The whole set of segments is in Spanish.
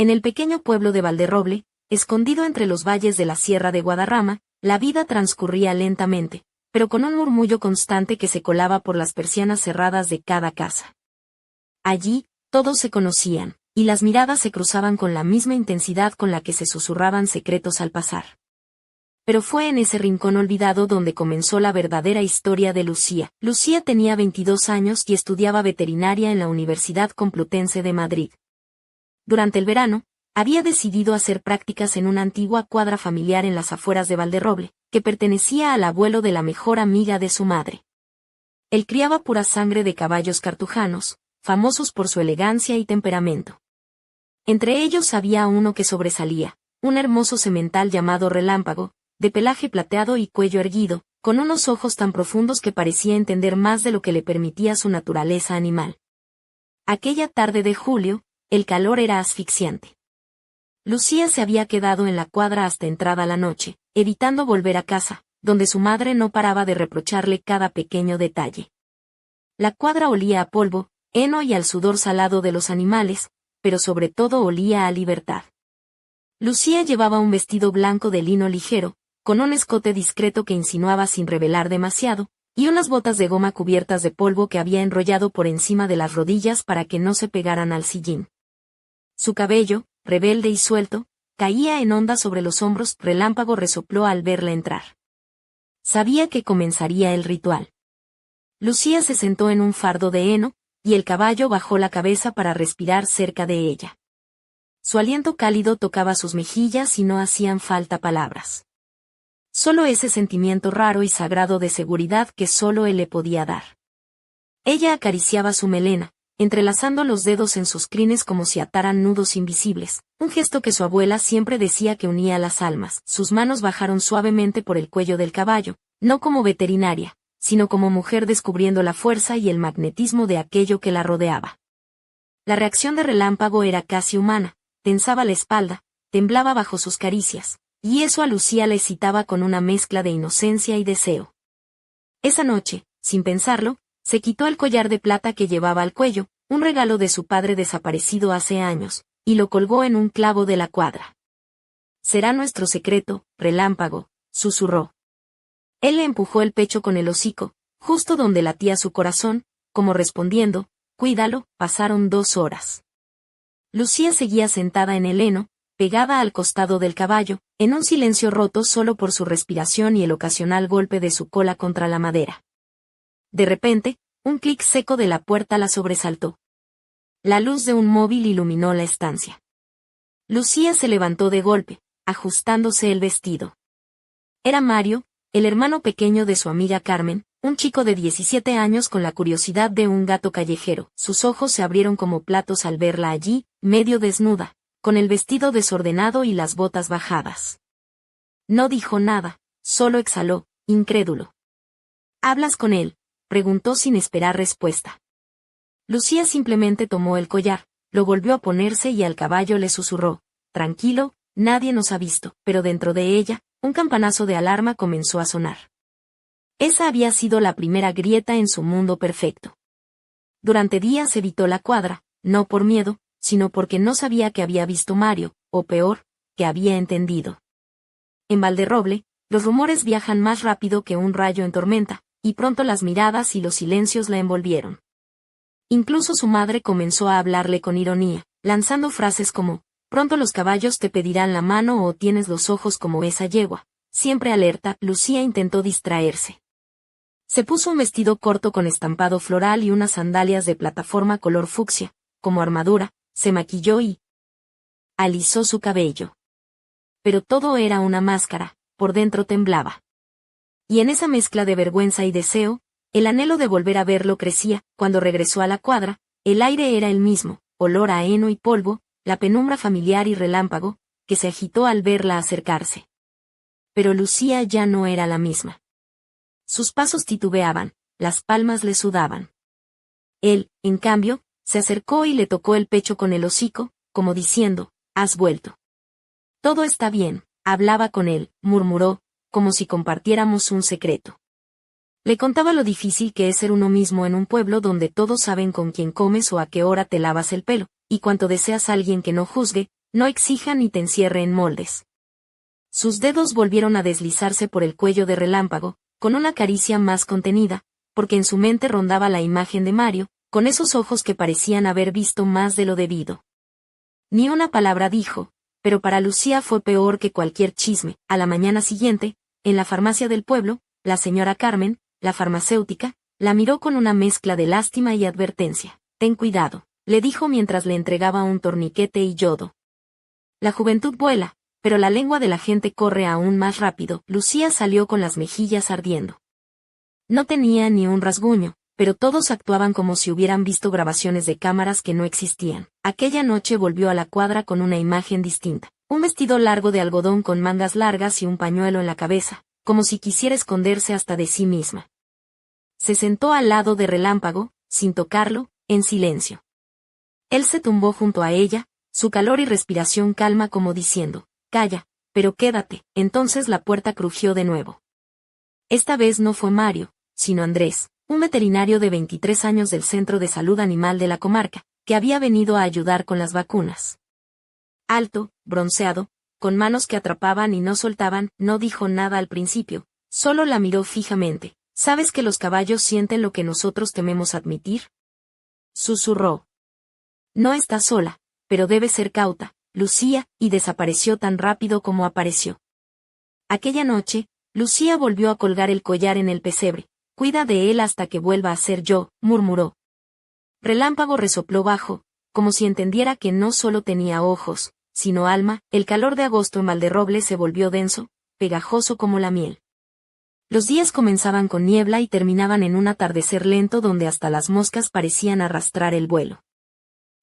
En el pequeño pueblo de Valderroble, escondido entre los valles de la Sierra de Guadarrama, la vida transcurría lentamente, pero con un murmullo constante que se colaba por las persianas cerradas de cada casa. Allí, todos se conocían, y las miradas se cruzaban con la misma intensidad con la que se susurraban secretos al pasar. Pero fue en ese rincón olvidado donde comenzó la verdadera historia de Lucía. Lucía tenía 22 años y estudiaba veterinaria en la Universidad Complutense de Madrid. Durante el verano, había decidido hacer prácticas en una antigua cuadra familiar en las afueras de Valderroble, que pertenecía al abuelo de la mejor amiga de su madre. Él criaba pura sangre de caballos cartujanos, famosos por su elegancia y temperamento. Entre ellos había uno que sobresalía, un hermoso semental llamado Relámpago, de pelaje plateado y cuello erguido, con unos ojos tan profundos que parecía entender más de lo que le permitía su naturaleza animal. Aquella tarde de julio, el calor era asfixiante. Lucía se había quedado en la cuadra hasta entrada la noche, evitando volver a casa, donde su madre no paraba de reprocharle cada pequeño detalle. La cuadra olía a polvo, heno y al sudor salado de los animales, pero sobre todo olía a libertad. Lucía llevaba un vestido blanco de lino ligero, con un escote discreto que insinuaba sin revelar demasiado, y unas botas de goma cubiertas de polvo que había enrollado por encima de las rodillas para que no se pegaran al sillín. Su cabello, rebelde y suelto, caía en ondas sobre los hombros. Relámpago resopló al verla entrar. Sabía que comenzaría el ritual. Lucía se sentó en un fardo de heno, y el caballo bajó la cabeza para respirar cerca de ella. Su aliento cálido tocaba sus mejillas y no hacían falta palabras. Solo ese sentimiento raro y sagrado de seguridad que solo él le podía dar. Ella acariciaba su melena, entrelazando los dedos en sus crines como si ataran nudos invisibles, un gesto que su abuela siempre decía que unía las almas. Sus manos bajaron suavemente por el cuello del caballo, no como veterinaria, sino como mujer descubriendo la fuerza y el magnetismo de aquello que la rodeaba. La reacción de Relámpago era casi humana, tensaba la espalda, temblaba bajo sus caricias, y eso a Lucía la excitaba con una mezcla de inocencia y deseo. Esa noche, sin pensarlo, se quitó el collar de plata que llevaba al cuello, un regalo de su padre desaparecido hace años, y lo colgó en un clavo de la cuadra. «Será nuestro secreto, Relámpago», susurró. Él le empujó el pecho con el hocico, justo donde latía su corazón, como respondiendo, «Cuídalo». Pasaron 2 horas. Lucía seguía sentada en el heno, pegada al costado del caballo, en un silencio roto solo por su respiración y el ocasional golpe de su cola contra la madera. De repente, un clic seco de la puerta la sobresaltó. La luz de un móvil iluminó la estancia. Lucía se levantó de golpe, ajustándose el vestido. Era Mario, el hermano pequeño de su amiga Carmen, un chico de 17 años con la curiosidad de un gato callejero. Sus ojos se abrieron como platos al verla allí, medio desnuda, con el vestido desordenado y las botas bajadas. No dijo nada, solo exhaló, incrédulo. «¿Hablas con él?», preguntó sin esperar respuesta. Lucía simplemente tomó el collar, lo volvió a ponerse y al caballo le susurró, «Tranquilo, nadie nos ha visto», pero dentro de ella, un campanazo de alarma comenzó a sonar. Esa había sido la primera grieta en su mundo perfecto. Durante días evitó la cuadra, no por miedo, sino porque no sabía que había visto Mario, o peor, que había entendido. En Valderroble, los rumores viajan más rápido que un rayo en tormenta, y pronto las miradas y los silencios la envolvieron. Incluso su madre comenzó a hablarle con ironía, lanzando frases como, «Pronto los caballos te pedirán la mano» o «Tienes los ojos como esa yegua». Siempre alerta, Lucía intentó distraerse. Se puso un vestido corto con estampado floral y unas sandalias de plataforma color fucsia, como armadura, se maquilló y alisó su cabello. Pero todo era una máscara, por dentro temblaba. Y en esa mezcla de vergüenza y deseo, el anhelo de volver a verlo crecía. Cuando regresó a la cuadra, el aire era el mismo, olor a heno y polvo, la penumbra familiar y Relámpago, que se agitó al verla acercarse. Pero Lucía ya no era la misma. Sus pasos titubeaban, las palmas le sudaban. Él, en cambio, se acercó y le tocó el pecho con el hocico, como diciendo, «Has vuelto». «Todo está bien», hablaba con él, murmuró, como si compartiéramos un secreto. Le contaba lo difícil que es ser uno mismo en un pueblo donde todos saben con quién comes o a qué hora te lavas el pelo, y cuánto deseas a alguien que no juzgue, no exija ni te encierre en moldes. Sus dedos volvieron a deslizarse por el cuello de Relámpago, con una caricia más contenida, porque en su mente rondaba la imagen de Mario, con esos ojos que parecían haber visto más de lo debido. Ni una palabra dijo, pero para Lucía fue peor que cualquier chisme. A la mañana siguiente, en la farmacia del pueblo, la señora Carmen, la farmacéutica, la miró con una mezcla de lástima y advertencia. «Ten cuidado», le dijo mientras le entregaba un torniquete y yodo. La juventud vuela, pero la lengua de la gente corre aún más rápido. Lucía salió con las mejillas ardiendo. No tenía ni un rasguño, pero todos actuaban como si hubieran visto grabaciones de cámaras que no existían. Aquella noche volvió a la cuadra con una imagen distinta. Un vestido largo de algodón con mangas largas y un pañuelo en la cabeza, como si quisiera esconderse hasta de sí misma. Se sentó al lado de Relámpago, sin tocarlo, en silencio. Él se tumbó junto a ella, su calor y respiración calma como diciendo, «Calla, pero quédate». Entonces la puerta crujió de nuevo. Esta vez no fue Mario, sino Andrés, un veterinario de 23 años del Centro de Salud Animal de la comarca, que había venido a ayudar con las vacunas. Alto, bronceado, con manos que atrapaban y no soltaban, no dijo nada al principio, solo la miró fijamente. «¿Sabes que los caballos sienten lo que nosotros tememos admitir?», susurró. «No está sola, pero debe ser cauta, Lucía», y desapareció tan rápido como apareció. Aquella noche, Lucía volvió a colgar el collar en el pesebre. «Cuida de él hasta que vuelva a ser yo», murmuró. Relámpago resopló bajo, como si entendiera que no solo tenía ojos, sino alma. El calor de agosto en Valderroble se volvió denso, pegajoso como la miel. Los días comenzaban con niebla y terminaban en un atardecer lento donde hasta las moscas parecían arrastrar el vuelo.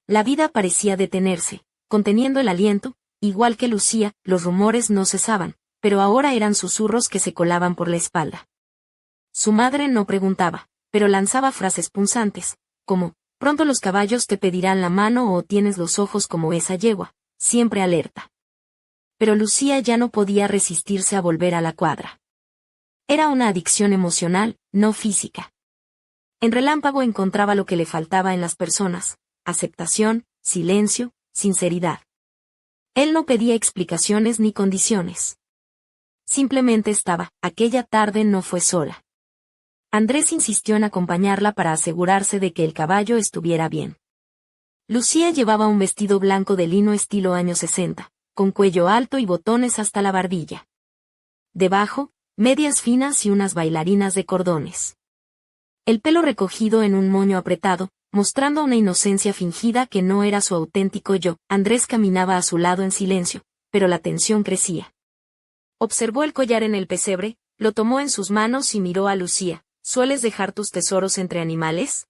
La vida parecía detenerse, conteniendo el aliento, igual que Lucía. Los rumores no cesaban, pero ahora eran susurros que se colaban por la espalda. Su madre no preguntaba, pero lanzaba frases punzantes, como, «Pronto los caballos te pedirán la mano» o «Tienes los ojos como esa yegua», siempre alerta. Pero Lucía ya no podía resistirse a volver a la cuadra. Era una adicción emocional, no física. En Relámpago encontraba lo que le faltaba en las personas: aceptación, silencio, sinceridad. Él no pedía explicaciones ni condiciones. Simplemente estaba. Aquella tarde no fue sola. Andrés insistió en acompañarla para asegurarse de que el caballo estuviera bien. Lucía llevaba un vestido blanco de lino estilo años 60, con cuello alto y botones hasta la barbilla. Debajo, medias finas y unas bailarinas de cordones. El pelo recogido en un moño apretado, mostrando una inocencia fingida que no era su auténtico yo. Andrés caminaba a su lado en silencio, pero la tensión crecía. Observó el collar en el pesebre, lo tomó en sus manos y miró a Lucía. «¿Sueles dejar tus tesoros entre animales?»,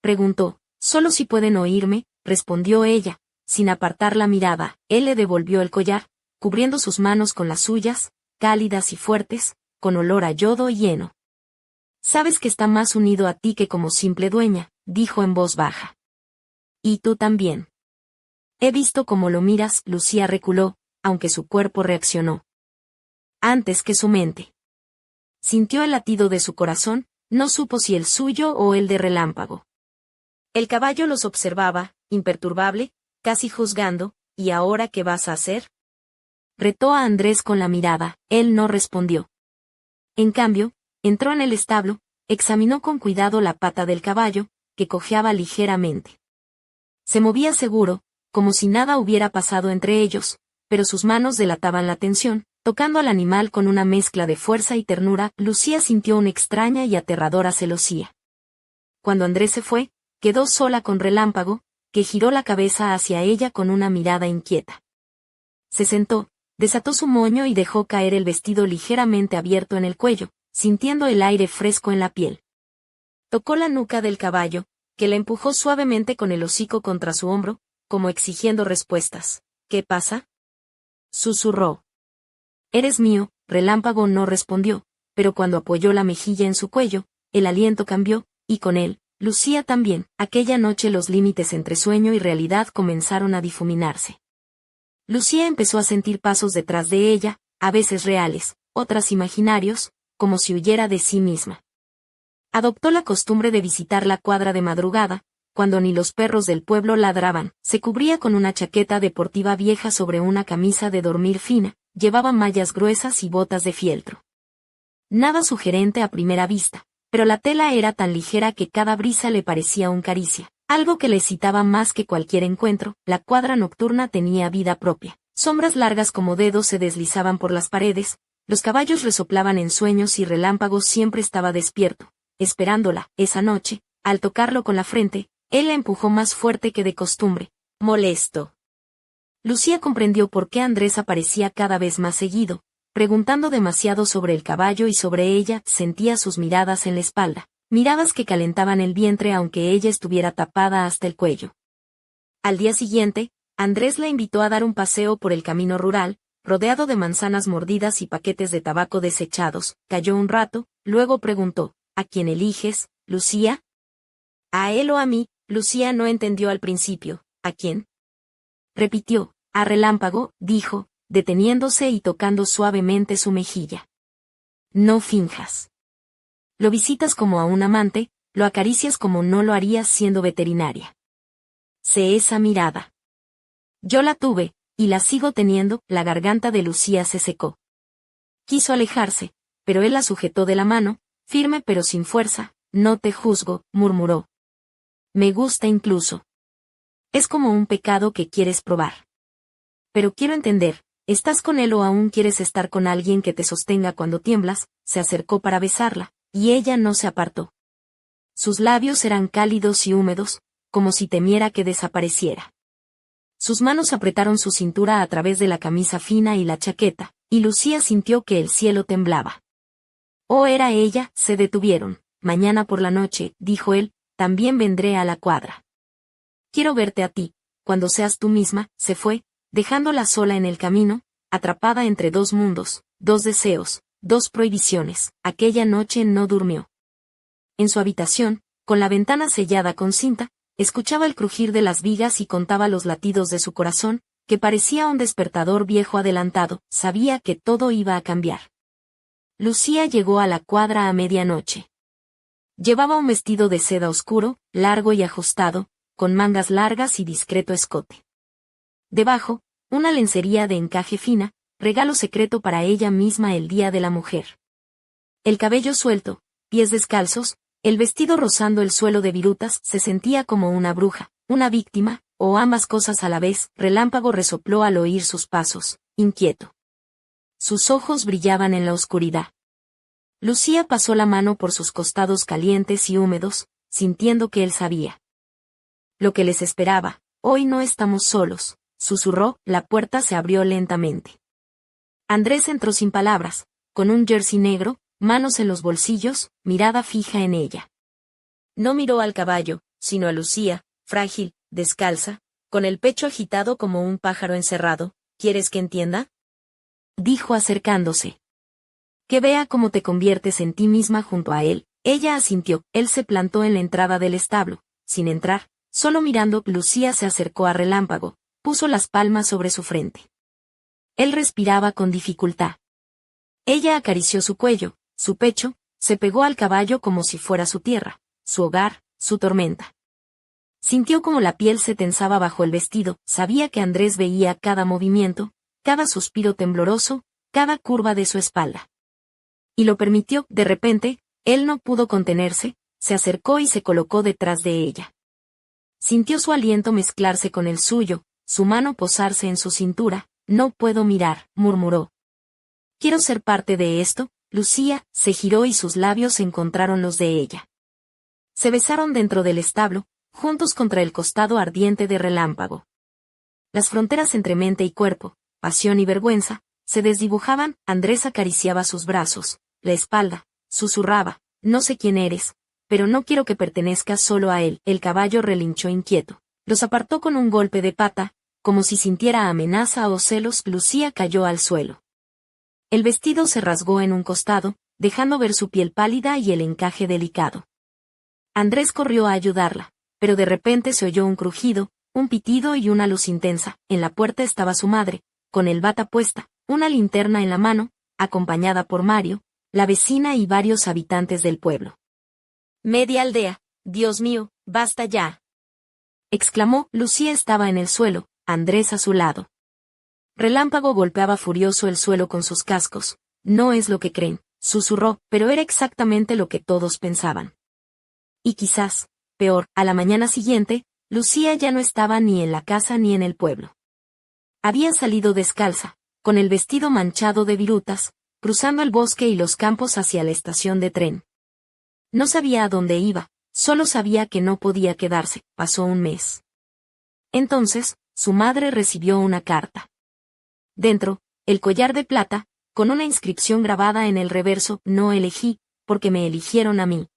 preguntó. «Solo si pueden oírme», respondió ella, sin apartar la mirada. Él le devolvió el collar, cubriendo sus manos con las suyas, cálidas y fuertes, con olor a yodo y heno. «Sabes que está más unido a ti que como simple dueña», dijo en voz baja. «Y tú también». «He visto cómo lo miras». Lucía reculó, aunque su cuerpo reaccionó. Antes que su mente. Sintió el latido de su corazón, no supo si el suyo o el de Relámpago. El caballo los observaba, imperturbable, casi juzgando. «¿Y ahora qué vas a hacer?», retó a Andrés con la mirada. Él no respondió. En cambio, entró en el establo, examinó con cuidado la pata del caballo, que cojeaba ligeramente. Se movía seguro, como si nada hubiera pasado entre ellos, pero sus manos delataban la tensión, tocando al animal con una mezcla de fuerza y ternura. Lucía sintió una extraña y aterradora celosía. Cuando Andrés se fue, quedó sola con Relámpago, que giró la cabeza hacia ella con una mirada inquieta. Se sentó, desató su moño y dejó caer el vestido ligeramente abierto en el cuello, sintiendo el aire fresco en la piel. Tocó la nuca del caballo, que la empujó suavemente con el hocico contra su hombro, como exigiendo respuestas. «¿Qué pasa?», susurró. «Eres mío». Relámpago no respondió, pero cuando apoyó la mejilla en su cuello, el aliento cambió, y con él, Lucía también. Aquella noche los límites entre sueño y realidad comenzaron a difuminarse. Lucía empezó a sentir pasos detrás de ella, a veces reales, otras imaginarios, como si huyera de sí misma. Adoptó la costumbre de visitar la cuadra de madrugada, cuando ni los perros del pueblo ladraban. Se cubría con una chaqueta deportiva vieja sobre una camisa de dormir fina, llevaba mallas gruesas y botas de fieltro. Nada sugerente a primera vista, pero la tela era tan ligera que cada brisa le parecía un caricia, algo que le excitaba más que cualquier encuentro. La cuadra nocturna tenía vida propia. Sombras largas como dedos se deslizaban por las paredes, los caballos resoplaban en sueños y Relámpago siempre estaba despierto, esperándola. Esa noche, al tocarlo con la frente, él la empujó más fuerte que de costumbre, molesto. Lucía comprendió por qué Andrés aparecía cada vez más seguido, preguntando demasiado sobre el caballo y sobre ella. Sentía sus miradas en la espalda, miradas que calentaban el vientre aunque ella estuviera tapada hasta el cuello. Al día siguiente, Andrés la invitó a dar un paseo por el camino rural, rodeado de manzanas mordidas y paquetes de tabaco desechados. Calló un rato, luego preguntó, ¿a quién eliges, Lucía? ¿A él o a mí? Lucía no entendió al principio. ¿A quién? Repitió. A Relámpago, dijo, deteniéndose y tocando suavemente su mejilla. No finjas. Lo visitas como a un amante, lo acaricias como no lo harías siendo veterinaria. Sé esa mirada. Yo la tuve, y la sigo teniendo. La garganta de Lucía se secó. Quiso alejarse, pero él la sujetó de la mano, firme pero sin fuerza. No te juzgo, murmuró. Me gusta incluso. Es como un pecado que quieres probar. Pero quiero entender, ¿estás con él o aún quieres estar con alguien que te sostenga cuando tiemblas? Se acercó para besarla, y ella no se apartó. Sus labios eran cálidos y húmedos, como si temiera que desapareciera. Sus manos apretaron su cintura a través de la camisa fina y la chaqueta, y Lucía sintió que el cielo temblaba. Oh, era ella. Se detuvieron. Mañana por la noche, dijo él, también vendré a la cuadra. Quiero verte a ti, cuando seas tú misma. Se fue, dejándola sola en el camino, atrapada entre dos mundos, dos deseos, dos prohibiciones. Aquella noche no durmió. En su habitación, con la ventana sellada con cinta, escuchaba el crujir de las vigas y contaba los latidos de su corazón, que parecía un despertador viejo adelantado. Sabía que todo iba a cambiar. Lucía llegó a la cuadra a medianoche. Llevaba un vestido de seda oscuro, largo y ajustado, con mangas largas y discreto escote. Debajo, una lencería de encaje fina, regalo secreto para ella misma el Día de la Mujer. El cabello suelto, pies descalzos, el vestido rozando el suelo de virutas. Se sentía como una bruja, una víctima, o ambas cosas a la vez. Relámpago resopló al oír sus pasos, inquieto. Sus ojos brillaban en la oscuridad. Lucía pasó la mano por sus costados calientes y húmedos, sintiendo que él sabía lo que les esperaba. Hoy no estamos solos, susurró. La puerta se abrió lentamente. Andrés entró sin palabras, con un jersey negro, manos en los bolsillos, mirada fija en ella. No miró al caballo, sino a Lucía, frágil, descalza, con el pecho agitado como un pájaro encerrado. ¿Quieres que entienda?, dijo acercándose. Que vea cómo te conviertes en ti misma junto a él. Ella asintió. Él se plantó en la entrada del establo, sin entrar, solo mirando. Lucía se acercó a Relámpago, puso las palmas sobre su frente. Él respiraba con dificultad. Ella acarició su cuello, su pecho, se pegó al caballo como si fuera su tierra, su hogar, su tormenta. Sintió como la piel se tensaba bajo el vestido. Sabía que Andrés veía cada movimiento, cada suspiro tembloroso, cada curva de su espalda. Y lo permitió. De repente, él no pudo contenerse, se acercó y se colocó detrás de ella. Sintió su aliento mezclarse con el suyo, su mano posarse en su cintura. No puedo mirar, murmuró. Quiero ser parte de esto. Lucía se giró y sus labios encontraron los de ella. Se besaron dentro del establo, juntos contra el costado ardiente de Relámpago. Las fronteras entre mente y cuerpo, pasión y vergüenza, se desdibujaban. Andrés acariciaba sus brazos, la espalda, susurraba, no sé quién eres, pero no quiero que pertenezcas solo a él. El caballo relinchó inquieto. Los apartó con un golpe de pata, como si sintiera amenaza o celos. Lucía cayó al suelo. El vestido se rasgó en un costado, dejando ver su piel pálida y el encaje delicado. Andrés corrió a ayudarla, pero de repente se oyó un crujido, un pitido y una luz intensa. En la puerta estaba su madre, con el bata puesta, una linterna en la mano, acompañada por Mario, la vecina y varios habitantes del pueblo. Media aldea. Dios mío, basta ya. exclamó. Lucía estaba en el suelo, Andrés a su lado. Relámpago golpeaba furioso el suelo con sus cascos. No es lo que creen, susurró, pero era exactamente lo que todos pensaban. Y quizás, peor, a la mañana siguiente, Lucía ya no estaba ni en la casa ni en el pueblo. Había salido descalza, con el vestido manchado de virutas, cruzando el bosque y los campos hacia la estación de tren. No sabía a dónde iba, solo sabía que no podía quedarse. Pasó un mes. Entonces, su madre recibió una carta. Dentro, el collar de plata, con una inscripción grabada en el reverso: no elegí, porque me eligieron a mí.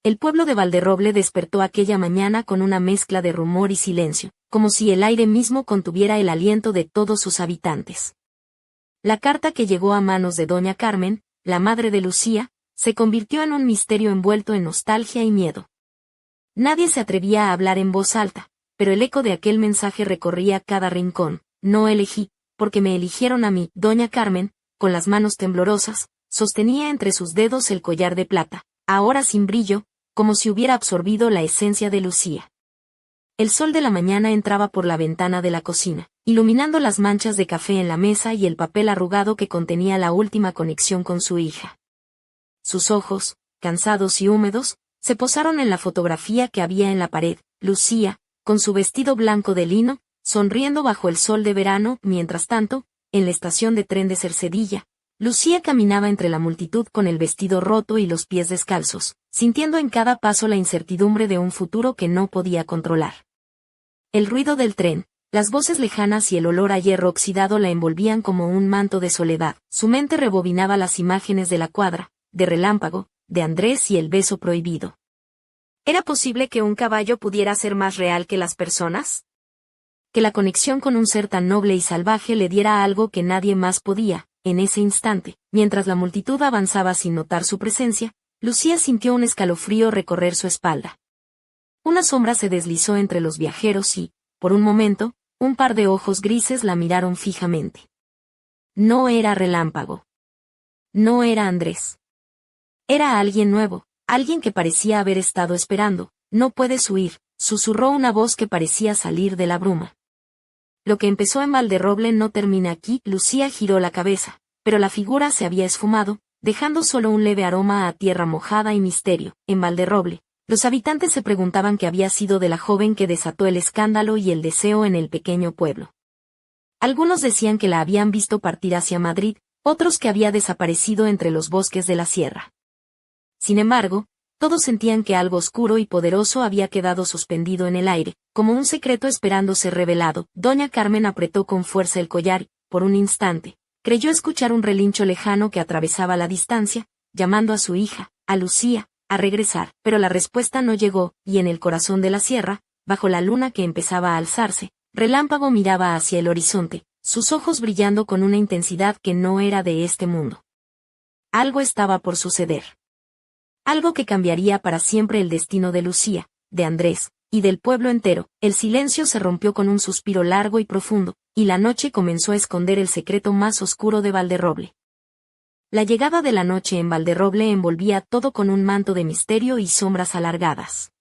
El pueblo de Valderroble despertó aquella mañana con una mezcla de rumor y silencio, como si el aire mismo contuviera el aliento de todos sus habitantes. La carta, que llegó a manos de doña Carmen, la madre de Lucía, se convirtió en un misterio envuelto en nostalgia y miedo. Nadie se atrevía a hablar en voz alta, pero el eco de aquel mensaje recorría cada rincón. No elegí, porque me eligieron a mí. Doña Carmen, con las manos temblorosas, sostenía entre sus dedos el collar de plata, ahora sin brillo, como si hubiera absorbido la esencia de Lucía. El sol de la mañana entraba por la ventana de la cocina, iluminando las manchas de café en la mesa y el papel arrugado que contenía la última conexión con su hija. Sus ojos, cansados y húmedos, se posaron en la fotografía que había en la pared. Lucía, con su vestido blanco de lino, sonriendo bajo el sol de verano. Mientras tanto, en la estación de tren de Cercedilla, Lucía caminaba entre la multitud con el vestido roto y los pies descalzos, sintiendo en cada paso la incertidumbre de un futuro que no podía controlar. El ruido del tren, las voces lejanas y el olor a hierro oxidado la envolvían como un manto de soledad. Su mente rebobinaba las imágenes de la cuadra, de Relámpago, de Andrés y el beso prohibido. ¿Era posible que un caballo pudiera ser más real que las personas? Que la conexión con un ser tan noble y salvaje le diera algo que nadie más podía. En ese instante, mientras la multitud avanzaba sin notar su presencia, Lucía sintió un escalofrío recorrer su espalda. Una sombra se deslizó entre los viajeros y, por un momento, un par de ojos grises la miraron fijamente. No era Relámpago. No era Andrés. Era alguien nuevo, alguien que parecía haber estado esperando. No puedes huir, susurró una voz que parecía salir de la bruma. Lo que empezó en Valderroble no termina aquí. Lucía giró la cabeza, pero la figura se había esfumado, dejando solo un leve aroma a tierra mojada y misterio. En Valderroble, los habitantes se preguntaban qué había sido de la joven que desató el escándalo y el deseo en el pequeño pueblo. Algunos decían que la habían visto partir hacia Madrid, otros que había desaparecido entre los bosques de la sierra. Sin embargo, todos sentían que algo oscuro y poderoso había quedado suspendido en el aire, como un secreto esperando ser revelado. Doña Carmen apretó con fuerza el collar y, por un instante, creyó escuchar un relincho lejano que atravesaba la distancia, llamando a su hija, a Lucía, a regresar. Pero la respuesta no llegó, y en el corazón de la sierra, bajo la luna que empezaba a alzarse, Relámpago miraba hacia el horizonte, sus ojos brillando con una intensidad que no era de este mundo. Algo estaba por suceder. Algo que cambiaría para siempre el destino de Lucía, de Andrés, y del pueblo entero. El silencio se rompió con un suspiro largo y profundo, y la noche comenzó a esconder el secreto más oscuro de Valderroble. La llegada de la noche en Valderroble envolvía todo con un manto de misterio y sombras alargadas.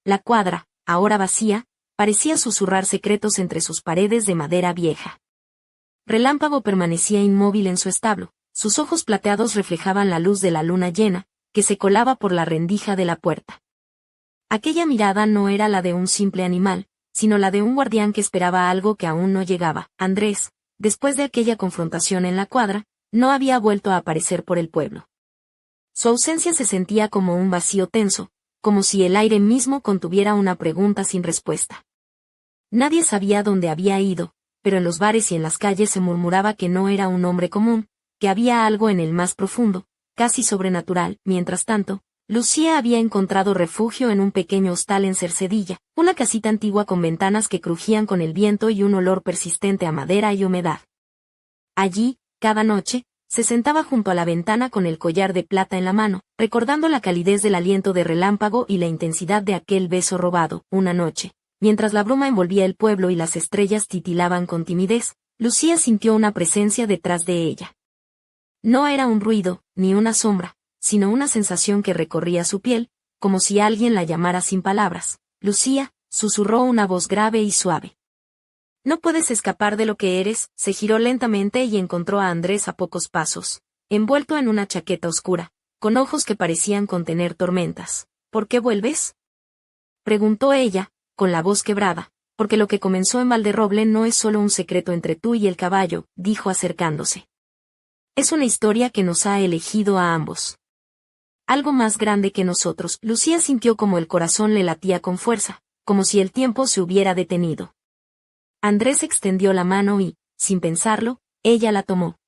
La cuadra, ahora vacía, parecía susurrar secretos entre sus paredes de madera vieja. Relámpago permanecía inmóvil en su establo, sus ojos plateados reflejaban la luz de la luna llena, que se colaba por la rendija de la puerta. Aquella mirada no era la de un simple animal, sino la de un guardián que esperaba algo que aún no llegaba. Andrés, después de aquella confrontación en la cuadra, no había vuelto a aparecer por el pueblo. Su ausencia se sentía como un vacío tenso, como si el aire mismo contuviera una pregunta sin respuesta. Nadie sabía dónde había ido, pero en los bares y en las calles se murmuraba que no era un hombre común, que había algo en él más profundo, casi sobrenatural. Mientras tanto, Lucía había encontrado refugio en un pequeño hostal en Cercedilla, una casita antigua con ventanas que crujían con el viento y un olor persistente a madera y humedad. Allí, cada noche, se sentaba junto a la ventana con el collar de plata en la mano, recordando la calidez del aliento de Relámpago y la intensidad de aquel beso robado. Una noche, mientras la bruma envolvía el pueblo y las estrellas titilaban con timidez, Lucía sintió una presencia detrás de ella. No era un ruido, ni una sombra, sino una sensación que recorría su piel, como si alguien la llamara sin palabras. Lucía, susurró una voz grave y suave. No puedes escapar de lo que eres. Se giró lentamente y encontró a Andrés a pocos pasos, envuelto en una chaqueta oscura, con ojos que parecían contener tormentas. ¿Por qué vuelves?, preguntó ella, con la voz quebrada. Porque lo que comenzó en Valderroble no es solo un secreto entre tú y el caballo, dijo acercándose. Es una historia que nos ha elegido a ambos. Algo más grande que nosotros. Lucía sintió como el corazón le latía con fuerza, como si el tiempo se hubiera detenido. Andrés extendió la mano y, sin pensarlo, ella la tomó.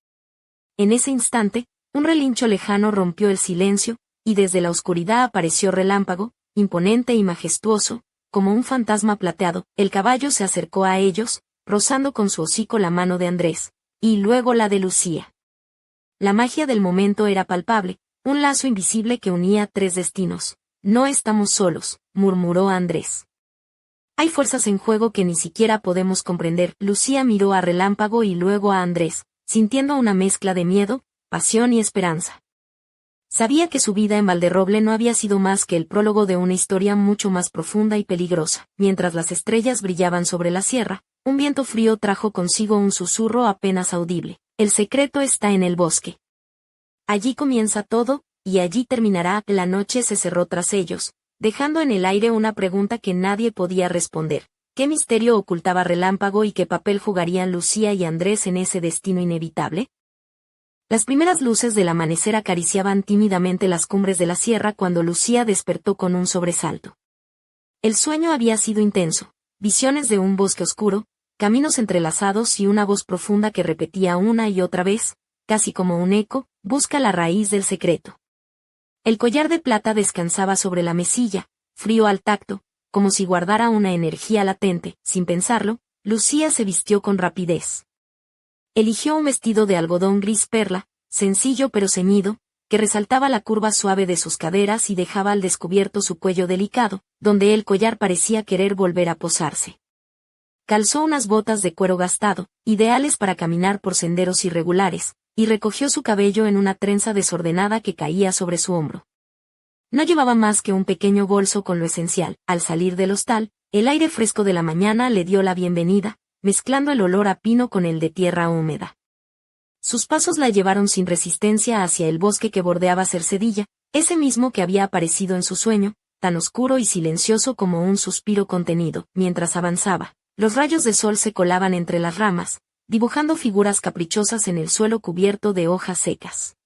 En ese instante, un relincho lejano rompió el silencio, y desde la oscuridad apareció Relámpago, imponente y majestuoso, como un fantasma plateado. El caballo se acercó a ellos, rozando con su hocico la mano de Andrés, y luego la de Lucía. La magia del momento era palpable, un lazo invisible que unía 3 destinos. No estamos solos, murmuró Andrés. Hay fuerzas en juego que ni siquiera podemos comprender. Lucía miró a Relámpago y luego a Andrés, sintiendo una mezcla de miedo, pasión y esperanza. Sabía que su vida en Valderroble no había sido más que el prólogo de una historia mucho más profunda y peligrosa. Mientras las estrellas brillaban sobre la sierra, un viento frío trajo consigo un susurro apenas audible. El secreto está en el bosque. Allí comienza todo, y allí terminará. La noche se cerró tras ellos, dejando en el aire una pregunta que nadie podía responder. ¿Qué misterio ocultaba Relámpago y qué papel jugarían Lucía y Andrés en ese destino inevitable? Las primeras luces del amanecer acariciaban tímidamente las cumbres de la sierra cuando Lucía despertó con un sobresalto. El sueño había sido intenso, visiones de un bosque oscuro, caminos entrelazados y una voz profunda que repetía una y otra vez, casi como un eco, busca la raíz del secreto. El collar de plata descansaba sobre la mesilla, frío al tacto, como si guardara una energía latente. Sin pensarlo, Lucía se vistió con rapidez. Eligió un vestido de algodón gris perla, sencillo pero ceñido, que resaltaba la curva suave de sus caderas y dejaba al descubierto su cuello delicado, donde el collar parecía querer volver a posarse. Calzó unas botas de cuero gastado, ideales para caminar por senderos irregulares, y recogió su cabello en una trenza desordenada que caía sobre su hombro. No llevaba más que un pequeño bolso con lo esencial. Al salir del hostal, el aire fresco de la mañana le dio la bienvenida, mezclando el olor a pino con el de tierra húmeda. Sus pasos la llevaron sin resistencia hacia el bosque que bordeaba Cercedilla, ese mismo que había aparecido en su sueño, tan oscuro y silencioso como un suspiro contenido. Mientras avanzaba, los rayos de sol se colaban entre las ramas, dibujando figuras caprichosas en el suelo cubierto de hojas secas.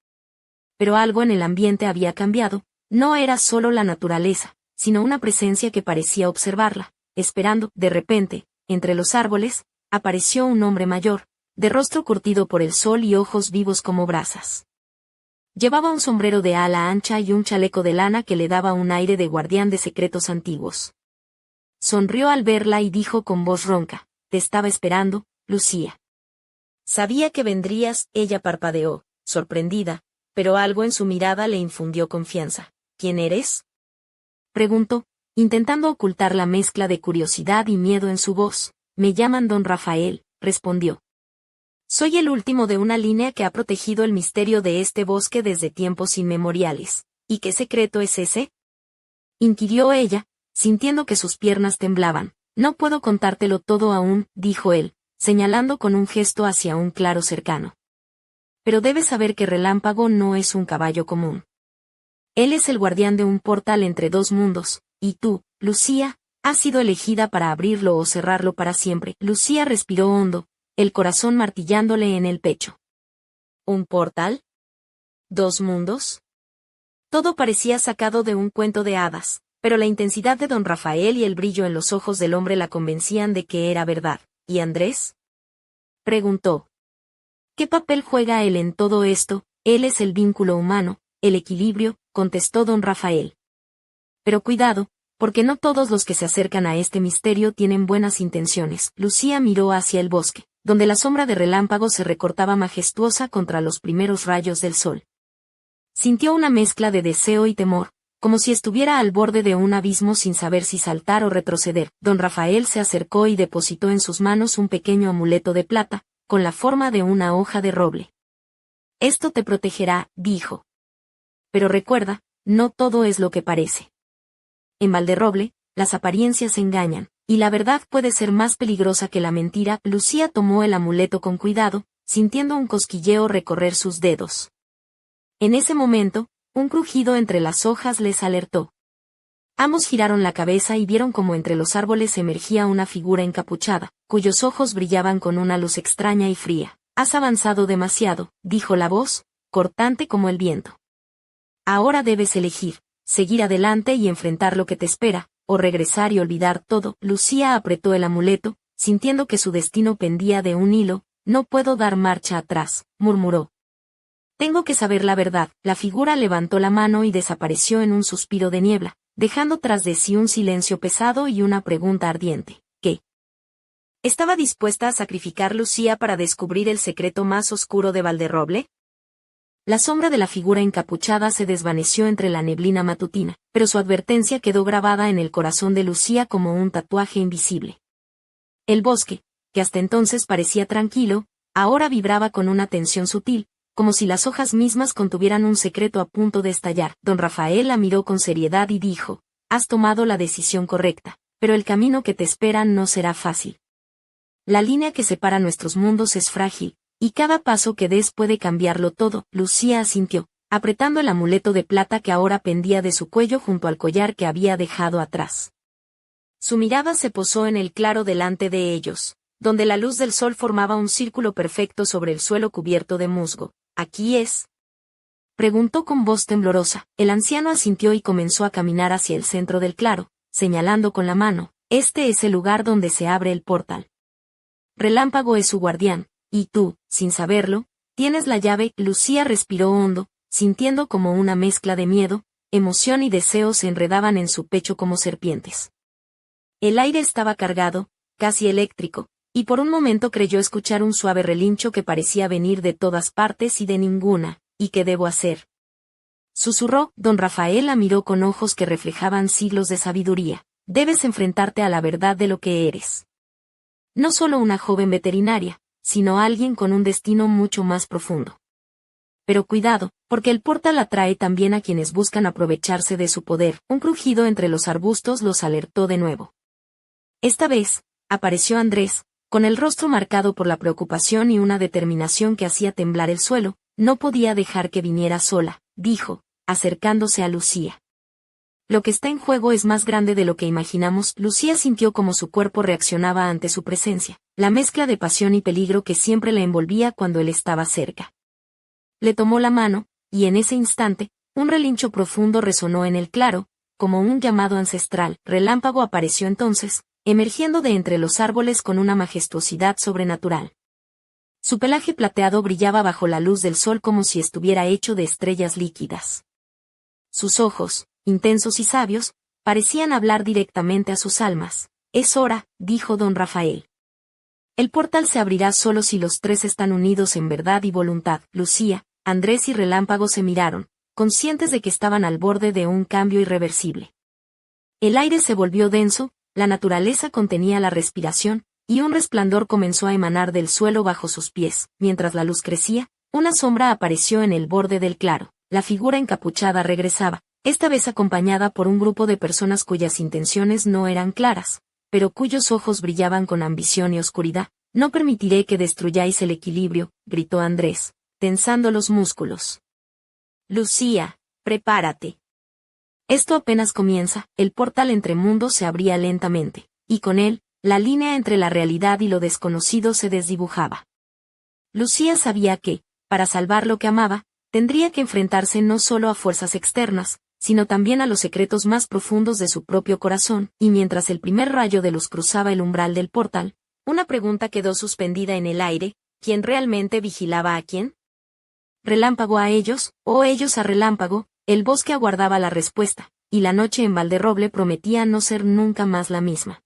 Pero algo en el ambiente había cambiado, no era solo la naturaleza, sino una presencia que parecía observarla, esperando. De repente, entre los árboles, apareció un hombre mayor, de rostro curtido por el sol y ojos vivos como brasas. Llevaba un sombrero de ala ancha y un chaleco de lana que le daba un aire de guardián de secretos antiguos. Sonrió al verla y dijo con voz ronca: «Te estaba esperando, Lucía». «Sabía que vendrías», ella parpadeó, sorprendida, pero algo en su mirada le infundió confianza. «¿Quién eres?», preguntó, intentando ocultar la mezcla de curiosidad y miedo en su voz. «Me llaman Don Rafael», respondió. «Soy el último de una línea que ha protegido el misterio de este bosque desde tiempos inmemoriales». «¿Y qué secreto es ese?», inquirió ella, sintiendo que sus piernas temblaban. «No puedo contártelo todo aún», dijo él, señalando con un gesto hacia un claro cercano. «Pero debes saber que Relámpago no es un caballo común. Él es el guardián de un portal entre 2 mundos, y tú, Lucía, has sido elegida para abrirlo o cerrarlo para siempre». Lucía respiró hondo, el corazón martillándole en el pecho. ¿Un portal? ¿2 mundos? Todo parecía sacado de un cuento de hadas, pero la intensidad de Don Rafael y el brillo en los ojos del hombre la convencían de que era verdad. ¿Y Andrés?, preguntó. «¿Qué papel juega él en todo esto?». «Él es el vínculo humano, el equilibrio», contestó Don Rafael. «Pero cuidado, porque no todos los que se acercan a este misterio tienen buenas intenciones». Lucía miró hacia el bosque, donde la sombra de Relámpago se recortaba majestuosa contra los primeros rayos del sol. Sintió una mezcla de deseo y temor, como si estuviera al borde de un abismo sin saber si saltar o retroceder. Don Rafael se acercó y depositó en sus manos un pequeño amuleto de plata, con la forma de una hoja de roble. «Esto te protegerá», dijo. «Pero recuerda, no todo es lo que parece. En Valderroble, las apariencias engañan. y la verdad puede ser más peligrosa que la mentira. Lucía tomó el amuleto con cuidado, sintiendo un cosquilleo recorrer sus dedos. En ese momento, un crujido entre las hojas les alertó. Ambos giraron la cabeza y vieron como entre los árboles emergía una figura encapuchada, cuyos ojos brillaban con una luz extraña y fría. «Has avanzado demasiado», dijo la voz, cortante como el viento. «Ahora debes elegir, seguir adelante y enfrentar lo que te espera, o regresar y olvidar todo». Lucía apretó el amuleto, sintiendo que su destino pendía de un hilo. «No puedo dar marcha atrás», murmuró. «Tengo que saber la verdad». La figura levantó la mano y desapareció en un suspiro de niebla, dejando tras de sí un silencio pesado y una pregunta ardiente. ¿Qué? ¿Estaba dispuesta a sacrificar Lucía para descubrir el secreto más oscuro de Valderroble? La sombra de la figura encapuchada se desvaneció entre la neblina matutina, pero su advertencia quedó grabada en el corazón de Lucía como un tatuaje invisible. El bosque, que hasta entonces parecía tranquilo, ahora vibraba con una tensión sutil, como si las hojas mismas contuvieran un secreto a punto de estallar. Don Rafael la miró con seriedad y dijo: «Has tomado la decisión correcta, pero el camino que te espera no será fácil. La línea que separa nuestros mundos es frágil, y cada paso que des puede cambiarlo todo». Lucía asintió, apretando el amuleto de plata que ahora pendía de su cuello junto al collar que había dejado atrás. Su mirada se posó en el claro delante de ellos, donde la luz del sol formaba un círculo perfecto sobre el suelo cubierto de musgo. «¿Aquí es?», preguntó con voz temblorosa. El anciano asintió y comenzó a caminar hacia el centro del claro, señalando con la mano: «Este es el lugar donde se abre el portal. Relámpago es su guardián, y tú, sin saberlo, tienes la llave». Lucía respiró hondo, sintiendo como una mezcla de miedo, emoción y deseo se enredaban en su pecho como serpientes. El aire estaba cargado, casi eléctrico, y por un momento creyó escuchar un suave relincho que parecía venir de todas partes y de ninguna. «¿Y qué debo hacer?», susurró. Don Rafael la miró con ojos que reflejaban siglos de sabiduría. «Debes enfrentarte a la verdad de lo que eres. No solo una joven veterinaria, sino alguien con un destino mucho más profundo. Pero cuidado, porque el portal atrae también a quienes buscan aprovecharse de su poder». Un crujido entre los arbustos los alertó de nuevo. Esta vez, apareció Andrés, con el rostro marcado por la preocupación y una determinación que hacía temblar el suelo. «No podía dejar que viniera sola», dijo, acercándose a Lucía. «Lo que está en juego es más grande de lo que imaginamos». Lucía sintió como su cuerpo reaccionaba ante su presencia, la mezcla de pasión y peligro que siempre la envolvía cuando él estaba cerca. Le tomó la mano, y en ese instante, un relincho profundo resonó en el claro, como un llamado ancestral. Relámpago apareció entonces, emergiendo de entre los árboles con una majestuosidad sobrenatural. Su pelaje plateado brillaba bajo la luz del sol como si estuviera hecho de estrellas líquidas. Sus ojos, intensos y sabios, parecían hablar directamente a sus almas. «Es hora», dijo don Rafael. «El portal se abrirá solo si los tres están unidos en verdad y voluntad». Lucía, Andrés y Relámpago se miraron, conscientes de que estaban al borde de un cambio irreversible. El aire se volvió denso, la naturaleza contenía la respiración, y un resplandor comenzó a emanar del suelo bajo sus pies. Mientras la luz crecía, una sombra apareció en el borde del claro. La figura encapuchada regresaba, esta vez acompañada por un grupo de personas cuyas intenciones no eran claras, pero cuyos ojos brillaban con ambición y oscuridad. «No permitiré que destruyáis el equilibrio», gritó Andrés, tensando los músculos. «Lucía, prepárate. Esto apenas comienza». El portal entre mundos se abría lentamente, y con él, la línea entre la realidad y lo desconocido se desdibujaba. Lucía sabía que, para salvar lo que amaba, tendría que enfrentarse no solo a fuerzas externas, sino también a los secretos más profundos de su propio corazón. Y mientras el primer rayo de luz cruzaba el umbral del portal, una pregunta quedó suspendida en el aire: ¿quién realmente vigilaba a quién? ¿Relámpago a ellos, o ellos a Relámpago? El bosque aguardaba la respuesta, y la noche en Valderroble prometía no ser nunca más la misma.